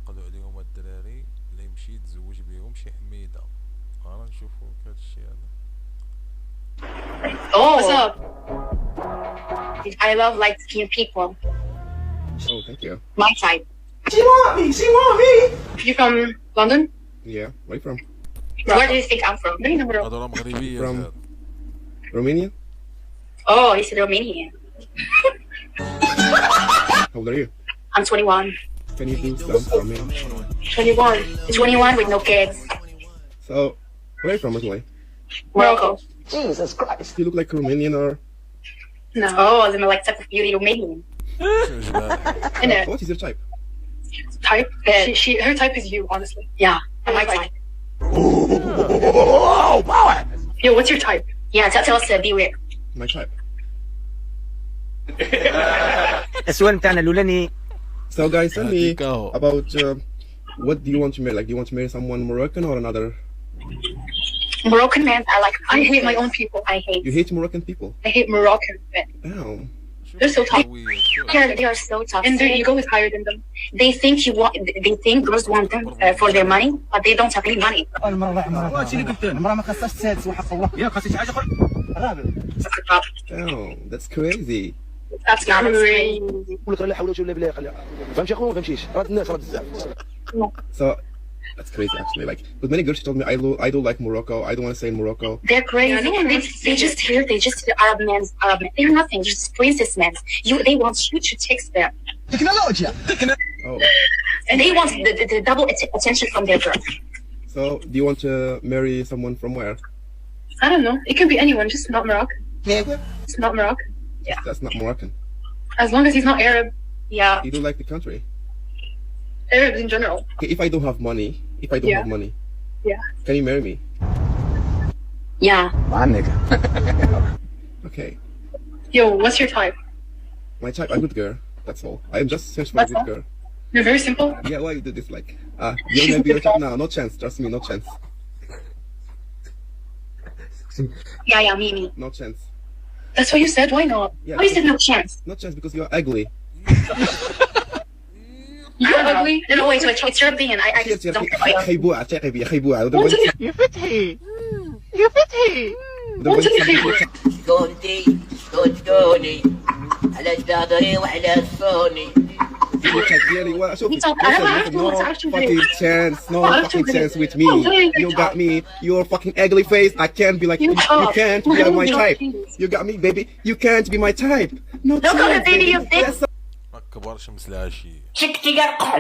يعقلوا عليهم هاد الدراري اللي يمشي يتزوج بهم شي حميده. انا نشوفوا هادشي هذا. Oh, what's up? I love light skinned people. Oh, thank you. My type. She want me. She want me. You from London? Yeah, where you from? Where do you think I'm from? هذول مغربيه From زاد. Romania? Oh, he's Romanian. How old are you? I'm 21. Can you do some for me? 21. 21 with no kids. So, where are you from originally? Morocco. Jesus Christ. Do you look like Romanian or No. Oh, I'm like type of beauty Romanian. شو جبال. Innit? what is your type? Type? Her type is you, honestly. Yeah, my type. Yo, what's your type? Yeah, tell us be weird. My type. السؤال بتاعنا الاولاني. So guys, tell me Go. about what do you want to marry? Like, do you want to marry someone Moroccan or another? Moroccan men, I hate my own people. You hate Moroccan people? I hate Moroccan men. Damn. They're so tough. they are so tough. And their ego is higher than them. They think girls want them for their money, but they don't have any money. المرأة ما خصهاش تسادس وحق الله. يا خاصك شي حاجة أخرى. الرابع. That's the problem. Damn, that's crazy. That's not crazy. نقول لك لا حول ولا بالله خليها. فهمت يا خويا ما فهمتيش. راه الناس راه بزاف. So, that's crazy actually. Like, with many girls, she told me I do like Morocco. I don't want to stay in Morocco. They're crazy. They just hear Arab men. They're nothing. Just princess men. They want you to text them. Oh, And they want the double attention from their girl. so do you want to marry someone from where? I don't know. It can be anyone, just not Moroccan. It's not Moroccan. That's not Moroccan. As long as he's not Arab. Yeah. You do like the country. Arabs in general. Okay, if I don't have money, Yeah. can you marry me? Yeah. Okay. Yo, what's your type? My type, a good girl. That's all. I am just searching for a That's good all? girl. You're very simple. Yeah, why you do this? Like, you'll never be your type now. No chance. Trust me, no chance. Yeah, me. No chance. That's what you said. Why not? Yeah, Why is there no chance? no chance because you're ugly. You're ugly. No, wait. It's European. I just don't care about you. خيبوعة تعقبي خيبوعة. يا فتحي. يا فتحي. كنتي كنتوني على الدهري وعلى الصوني. No fucking chance with me. You got me. Your fucking ugly face. I can't be like you. You can't be my type. You got me, baby. You can't be my type. No Look at the chance, baby, you baby. thick. ما كبرش مثل العشيه. شكتي قرقع